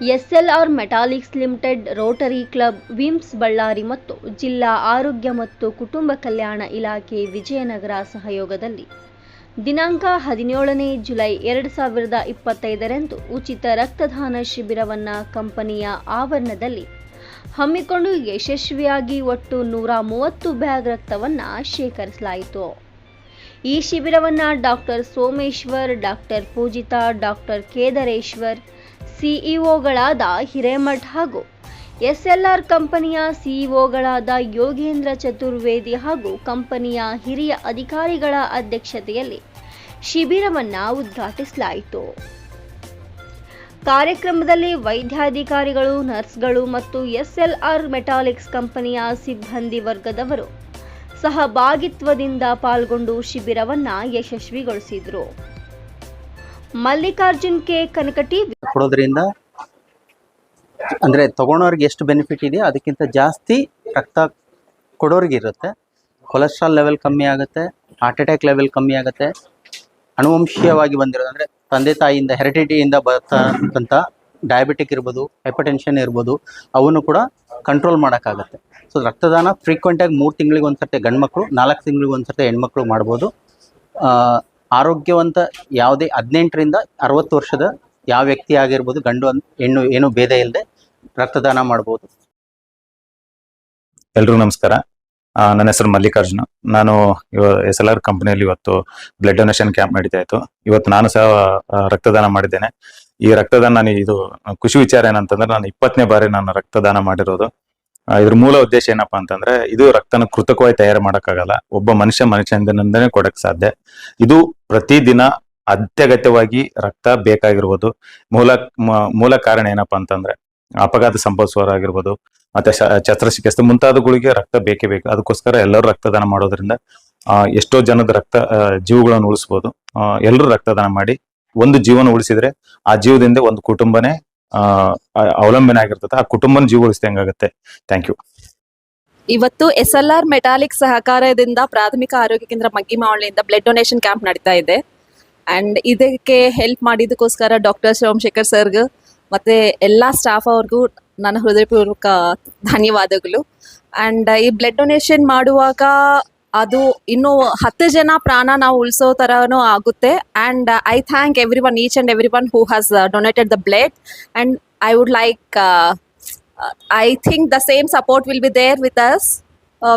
SLR Metallics limited, Rotary club, VIMS Ballari ಮತ್ತು ಜಿಲ್ಲಾ ಆರೋಗ್ಯ ಮತ್ತು ಕುಟುಂಬ ಕಲ್ಯಾಣ ಇಲಾಖೆ ವಿಜಯನಗರ ಸಹಯೋಗದಲ್ಲಿ ದಿನಾಂಕ 17ನೇ ಜುಲೈ 2025ರಂದು ಉಚಿತ ರಕ್ತದಾನ ಶಿಬಿರವನ್ನು ಕಂಪನಿಯ ಆವರಣದಲ್ಲಿ ಹಮ್ಮಿಕೊಂಡು ಯಶಸ್ವಿಯಾಗಿ ಒಟ್ಟು 130 ಬ್ಯಾಗ್ ರಕ್ತವನ್ನು ಶೇಖರಿಸಲಾಯಿತು. ಈ ಶಿಬಿರವನ್ನು ಡಾಕ್ಟರ್ ಸೋಮೇಶ್ವರ್, ಡಾಕ್ಟರ್ ಪೂಜಿತಾ, ಡಾಕ್ಟರ್ ಕೇದಾರೇಶ್ವರ್, ಸಿಇಒಗಳಾದ ಹಿರೇಮಠ್ ಹಾಗೂ ಎಸ್ಎಲ್ಆರ್ ಕಂಪನಿಯ ಸಿಇಒಗಳಾದ ಯೋಗೇಂದ್ರ ಚತುರ್ವೇದಿ ಹಾಗೂ ಕಂಪನಿಯ ಹಿರಿಯ ಅಧಿಕಾರಿಗಳ ಅಧ್ಯಕ್ಷತೆಯಲ್ಲಿ ಶಿಬಿರವನ್ನು ಉದ್ಘಾಟಿಸಲಾಯಿತು. ಕಾರ್ಯಕ್ರಮದಲ್ಲಿ ವೈದ್ಯಾಧಿಕಾರಿಗಳು, ನರ್ಸ್ಗಳು ಮತ್ತು ಎಸ್ಎಲ್ಆರ್ ಮೆಟಾಲಿಕ್ಸ್ ಕಂಪನಿಯ ಸಿಬ್ಬಂದಿ ವರ್ಗದವರು ಸಹಭಾಗಿತ್ವದಿಂದ ಪಾಲ್ಗೊಂಡು ಶಿಬಿರವನ್ನು ಯಶಸ್ವಿಗೊಳಿಸಿದರು. ಮಲ್ಲಿಕಾರ್ಜುನ್ ಕೆ ಕನಕಟಿ. ಕೊಡೋದ್ರಿಂದ ಅಂದರೆ ತಗೊಳೋರಿಗೆ ಎಷ್ಟು ಬೆನಿಫಿಟ್ ಇದೆಯೋ ಅದಕ್ಕಿಂತ ಜಾಸ್ತಿ ರಕ್ತ ಕೊಡೋರಿಗೆ ಇರುತ್ತೆ. ಕೊಲೆಸ್ಟ್ರಾಲ್ ಲೆವೆಲ್ ಕಮ್ಮಿ ಆಗುತ್ತೆ, ಹಾರ್ಟ್ ಅಟ್ಯಾಕ್ ಲೆವೆಲ್ ಕಮ್ಮಿ ಆಗುತ್ತೆ. ಅನುವಂಶೀಯವಾಗಿ ಬಂದಿರೋದು ಅಂದರೆ ತಂದೆ ತಾಯಿಯಿಂದ ಹೆರಿಡಿಟಿಯಿಂದ ಬರ್ತಕ್ಕಂಥ ಡಯಾಬಿಟಿಕ್ ಇರ್ಬೋದು, ಹೈಪರ್ಟೆನ್ಷನ್ ಇರ್ಬೋದು, ಅವನ್ನು ಕೂಡ ಕಂಟ್ರೋಲ್ ಮಾಡೋಕ್ಕಾಗತ್ತೆ. ಸೊ ರಕ್ತದಾನ ಫ್ರೀಕ್ವೆಂಟಾಗಿ 3 ತಿಂಗಳಿಗೆ ಒಂದ್ಸರ್ತಿ ಗಂಡು ಮಕ್ಕಳು, 4 ತಿಂಗಳಿಗೆ ಒಂದ್ಸರ್ತಿ ಹೆಣ್ಮಕ್ಳು ಮಾಡ್ಬೋದು. ಆರೋಗ್ಯವಂತ ಯಾವುದೇ 18ರಿಂದ 60 ವರ್ಷದ ಯಾವ ವ್ಯಕ್ತಿ ಆಗಿರ್ಬೋದು, ಗಂಡು ಹೆಣ್ಣು ಏನು ಭೇದ ಇಲ್ಲದೆ ರಕ್ತದಾನ ಮಾಡ್ಬೋದು. ಎಲ್ರಿಗೂ ನಮಸ್ಕಾರ. ನನ್ನ ಹೆಸರು ಮಲ್ಲಿಕಾರ್ಜುನ. ನಾನು ಎಸ್ಎಲ್ಆರ್ ಕಂಪನಿಯಲ್ಲಿ ಇವತ್ತು ಬ್ಲಡ್ ಡೊನೇಷನ್ ಕ್ಯಾಂಪ್ ನಡೀತಾ ಇತ್ತು. ಇವತ್ತು ನಾನು ಸಹ ರಕ್ತದಾನ ಮಾಡಿದ್ದೇನೆ. ಈ ರಕ್ತದಾನ ಇದು ಖುಷಿ ವಿಚಾರ ಏನಂತಂದ್ರೆ, ನಾನು 20ನೇ ಬಾರಿ ನಾನು ರಕ್ತದಾನ ಮಾಡಿರೋದು. ಇದ್ರ ಮೂಲ ಉದ್ದೇಶ ಏನಪ್ಪಾ ಅಂತಂದ್ರೆ, ಇದು ರಕ್ತನ ಕೃತಕವಾಗಿ ತಯಾರು ಮಾಡಕ್ಕಾಗಲ್ಲ. ಒಬ್ಬ ಮನುಷ್ಯನಿಂದನೇ ಕೊಡಕ್ ಸಾಧ್ಯ. ಇದು ಪ್ರತಿದಿನ ಅತ್ಯಗತ್ಯವಾಗಿ ರಕ್ತ ಬೇಕಾಗಿರ್ಬೋದು. ಮೂಲ ಕಾರಣ ಏನಪ್ಪಾ ಅಂತಂದ್ರೆ, ಅಪಘಾತ ಸಂಭವಿಸುವವರಾಗಿರ್ಬೋದು, ಮತ್ತೆ ಶಸ್ತ್ರಚಿಕಿತ್ಸೆ ಮುಂತಾದವುಗಳಿಗೆ ರಕ್ತ ಬೇಕೇ ಬೇಕು. ಅದಕ್ಕೋಸ್ಕರ ಎಲ್ಲರೂ ರಕ್ತದಾನ ಮಾಡೋದ್ರಿಂದ ಎಷ್ಟೋ ಜನದ ಜೀವಗಳನ್ನು ಉಳಿಸ್ಬೋದು. ಎಲ್ಲರೂ ರಕ್ತದಾನ ಮಾಡಿ ಒಂದು ಜೀವನ ಉಳಿಸಿದ್ರೆ ಆ ಜೀವದಿಂದ ಒಂದು ಕುಟುಂಬನೇ ಅವಲಂಬನೆ ಆಗಿರ್ತದೆ. ಆ ಕುಟುಂಬನ ಜೀವ ಉಳಿಸಿದಂಗಾಗುತ್ತೆ. Thank you. ಇವತ್ತು ಎಸ್ಎಲ್ಆರ್ ಮೆಟಾಲಿಕ್ಸ್ ಸಹಕಾರದಿಂದ ಪ್ರಾಥಮಿಕ ಆರೋಗ್ಯ ಕೇಂದ್ರ ಮಗ್ಗಿಮಾವಳಿಯಿಂದ ಬ್ಲಡ್ ಡೊನೇಷನ್ ಕ್ಯಾಂಪ್ ನಡೀತಾ ಇದೆ. ಅಂಡ್ ಇದಕ್ಕೆ ಹೆಲ್ಪ್ ಮಾಡಿದಕ್ಕೋಸ್ಕರ ಡಾಕ್ಟರ್ ಸೋಮಶೇಖರ್ ಸರ್ಗೆ ಮತ್ತೆ ಎಲ್ಲ ಸ್ಟಾಫ್ ಅವ್ರಿಗೂ ನನ್ನ ಹೃದಯಪೂರ್ವಕ ಧನ್ಯವಾದಗಳು. ಅಂಡ್ ಈ ಬ್ಲಡ್ ಡೊನೇಷನ್ ಮಾಡುವಾಗ ಅದು ಇನ್ನೂ 10 ಜನ ಪ್ರಾಣ ನಾವು ಉಳಿಸೋ ಥರನೂ ಆಗುತ್ತೆ. And I thank every one, each and every one who has donated the blood. And I would like I think the same support will be there with us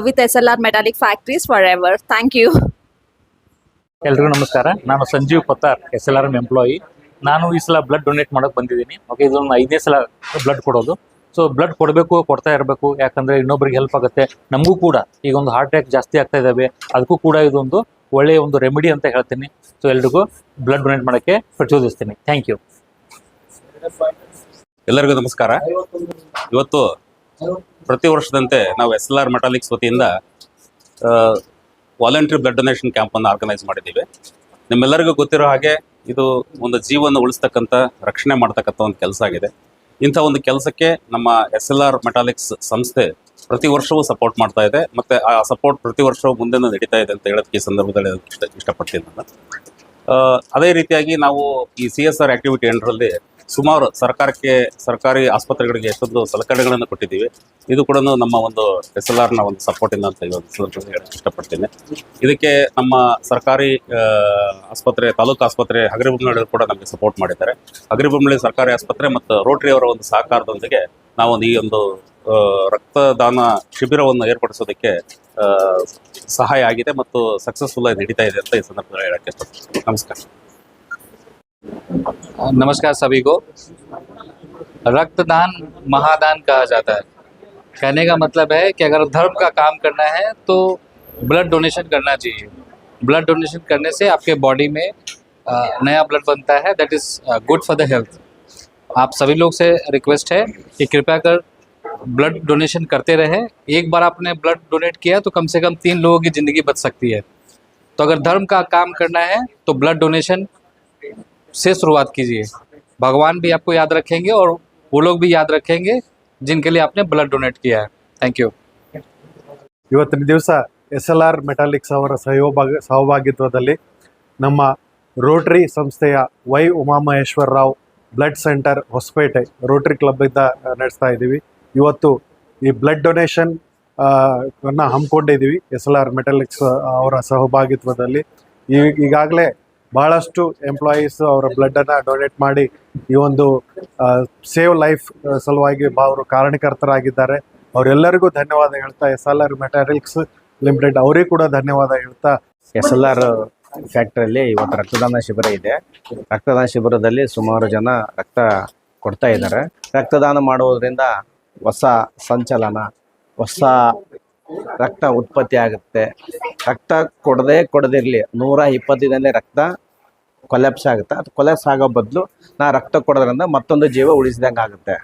with SLR Metallic Factories forever. Thank you. ಎಲ್ರಿಗೂ ನಮಸ್ಕಾರ. ನಾನು Sanjeev Pattar, SLR employee. ನಾನು ಈ ಸಲ blood donate ಮಾಡೋಕೆ ಬಂದಿದ್ದೀನಿ. Okay, ಇದೊಂದು 5ನೇ ಸಲ ಬ್ಲಡ್ ಕೊಡೋದು. ಸೊ ಬ್ಲಡ್ ಕೊಡಬೇಕು, ಕೊಡ್ತಾ ಇರಬೇಕು. ಯಾಕಂದರೆ ಇನ್ನೊಬ್ರಿಗೆ ಹೆಲ್ಪ್ ಆಗುತ್ತೆ. ನಮಗೂ ಕೂಡ ಈಗ ಒಂದು ಹಾರ್ಟ್ ಅಟ್ಯಾಕ್ ಜಾಸ್ತಿ ಆಗ್ತಾ ಇದ್ದಾವೆ, ಅದಕ್ಕೂ ಕೂಡ ಇದೊಂದು ಒಳ್ಳೆಯ ಒಂದು ರೆಮಿಡಿ ಅಂತ ಹೇಳ್ತೀನಿ. ಸೊ ಎಲ್ರಿಗೂ ಬ್ಲಡ್ ಡೊನೇಟ್ ಮಾಡೋಕ್ಕೆ ಪ್ರಚೋದಿಸ್ತೀನಿ. Thank you. ಎಲ್ಲರಿಗೂ ನಮಸ್ಕಾರ. ಇವತ್ತು ಪ್ರತಿ ವರ್ಷದಂತೆ ನಾವು SLR ಮೆಟಾಲಿಕ್ಸ್ ವತಿಯಿಂದ ವಾಲಂಟ್ರಿ ಬ್ಲಡ್ ಡೊನೇಷನ್ ಕ್ಯಾಂಪನ್ನು ಆರ್ಗನೈಸ್ ಮಾಡಿದ್ದೀವಿ. ನಿಮ್ಮೆಲ್ಲರಿಗೂ ಗೊತ್ತಿರೋ ಹಾಗೆ ಇದು ಒಂದು ಜೀವನ ಉಳಿಸ್ತಕ್ಕಂಥ, ರಕ್ಷಣೆ ಮಾಡ್ತಕ್ಕಂಥ ಒಂದು ಕೆಲಸ ಆಗಿದೆ. ಇಂಥ ಒಂದು ಕೆಲಸಕ್ಕೆ ನಮ್ಮ SLR ಮೆಟಾಲಿಕ್ಸ್ ಸಂಸ್ಥೆ ಪ್ರತಿ ವರ್ಷವೂ ಸಪೋರ್ಟ್ ಮಾಡ್ತಾ ಇದೆ. ಮತ್ತು ಆ ಸಪೋರ್ಟ್ ಪ್ರತಿ ವರ್ಷವೂ ಮುಂದೆ ನಡೀತಾ ಇದೆ ಅಂತ ಹೇಳೋದಕ್ಕೆ ಈ ಸಂದರ್ಭದಲ್ಲಿ ಇಷ್ಟಪಡ್ತೀನಿ ನಾನು. ಅದೇ ರೀತಿಯಾಗಿ ನಾವು ಈ CSR ಆ್ಯಕ್ಟಿವಿಟಿ ಎಂಡರಲ್ಲಿ ಸುಮಾರು ಸರ್ಕಾರಿ ಆಸ್ಪತ್ರೆಗಳಿಗೆ ಎಷ್ಟೊಂದು ಸಲಕರಣೆಗಳನ್ನು ಕೊಟ್ಟಿದ್ದೀವಿ. ಇದು ಕೂಡ ನಮ್ಮ ಒಂದು SLRನ ಒಂದು ಸಪೋರ್ಟಿಂದ ಅಂತ ಹೇಳಕ್ಕೆ ಇಷ್ಟಪಡ್ತೀನಿ. ಇದಕ್ಕೆ ನಮ್ಮ ಸರ್ಕಾರಿ ಆಸ್ಪತ್ರೆ, ತಾಲೂಕು ಆಸ್ಪತ್ರೆ ಹಗರಿಬೊಮ್ಮನಹಳ್ಳಿ ಕೂಡ ನಮಗೆ ಸಪೋರ್ಟ್ ಮಾಡಿದ್ದಾರೆ. ಹಗರಿಬೊಮ್ಮನಹಳ್ಳಿ ಸರ್ಕಾರಿ ಆಸ್ಪತ್ರೆ ಮತ್ತು ರೋಟರಿ ಅವರ ಒಂದು ಸಹಕಾರದೊಂದಿಗೆ ನಾವೊಂದು ಈ ಒಂದು ರಕ್ತದಾನ ಶಿಬಿರವನ್ನು ಏರ್ಪಡಿಸೋದಕ್ಕೆ ಸಹಾಯ ಆಗಿದೆ ಮತ್ತು ಸಕ್ಸಸ್ಫುಲ್ ಆಗಿ ನಡೀತಾ ಇದೆ ಅಂತ ಈ ಸಂದರ್ಭದಲ್ಲಿ ಹೇಳಕ್ಕೆ ಇಷ್ಟಪಡ್ತೀನಿ. ನಮಸ್ಕಾರ. नमस्कार सभी को। रक्तदान महादान कहा जाता है। कहने का मतलब है कि अगर धर्म का काम करना है तो ब्लड डोनेशन करना चाहिए। ब्लड डोनेशन करने से आपके बॉडी में नया ब्लड बनता है, that is good for the health. आप सभी लोग से रिक्वेस्ट है कि कृपया कर ब्लड डोनेशन करते रहे। एक बार आपने ब्लड डोनेट किया तो कम से कम 3 लोगों की ज़िंदगी बच सकती है। तो अगर धर्म का काम करना है तो ब्लड डोनेशन से शुरुआत कीजिए। भगवान भी आपको याद रखेंगे और वो लोग भी याद रखेंगे जिनके लिए आपने ब्लड डोनेट किया है। Thank you. ಇವತ್ತಿನ ದಿವಸ SLR ಮೆಟಾಲಿಕ್ಸ್ ಅವರ ಸಹಭಾಗಿತ್ವದಲ್ಲಿ ನಮ್ಮ ರೋಟರಿ ಸಂಸ್ಥೆಯ Y Umamaheshwara Rao blood centre Hosapete rotary ಕ್ಲಬ್ಬಿಂದ ನಡೆಸ್ತಾ ಇದ್ದೀವಿ. ಇವತ್ತು ಈ ಬ್ಲಡ್ ಡೊನೇಷನ್ ಹಮ್ಮಿಕೊಂಡಿದ್ದೀವಿ SLR ಮೆಟಾಲಿಕ್ಸ್ ಅವರ ಸಹಭಾಗಿತ್ವದಲ್ಲಿ. ಈಗಾಗಲೇ ಭಾಳಷ್ಟು ಎಂಪ್ಲಾಯೀಸ್ ಅವರ ಬ್ಲಡ್ಡನ್ನು ಡೊನೇಟ್ ಮಾಡಿ ಈ ಒಂದು ಸೇವ್ ಲೈಫ್ ಸಲುವಾಗಿ ಅವರು ಕಾರಣಕರ್ತರಾಗಿದ್ದಾರೆ. ಅವರೆಲ್ಲರಿಗೂ ಧನ್ಯವಾದ ಹೇಳ್ತಾ SLR ಮೆಟಾಲಿಕ್ಸ್ ಲಿಮಿಟೆಡ್ ಅವರಿಗೂ ಕೂಡ ಧನ್ಯವಾದ ಹೇಳ್ತಾ SLR ಫ್ಯಾಕ್ಟ್ರಿಯಲ್ಲಿ ಇವತ್ತು ರಕ್ತದಾನ ಶಿಬಿರ ಇದೆ. ರಕ್ತದಾನ ಶಿಬಿರದಲ್ಲಿ ಸುಮಾರು ಜನ ರಕ್ತ ಕೊಡ್ತಾ ಇದ್ದಾರೆ. ರಕ್ತದಾನ ಮಾಡುವುದರಿಂದ ಹೊಸ ಸಂಚಲನ, ಹೊಸ ರಕ್ತ ಉತ್ಪತ್ತಿ ಆಗುತ್ತೆ. ರಕ್ತ ಕೊಡದಿರಲಿ 120 ದಿನದಲ್ಲಿ ರಕ್ತ ಕೊಲ್ಯಾಪ್ಸ್ ಆಗುತ್ತೆ. ಅದು ಕೊಲ್ಯಾಪ್ಸ್ ಆಗೋ ಬದಲು ನಾ ರಕ್ತ ಕೊಡೋದ್ರಿಂದ ಮತ್ತೊಂದು ಜೀವ ಉಳಿಸಿದಂಗೆ ಆಗುತ್ತೆ.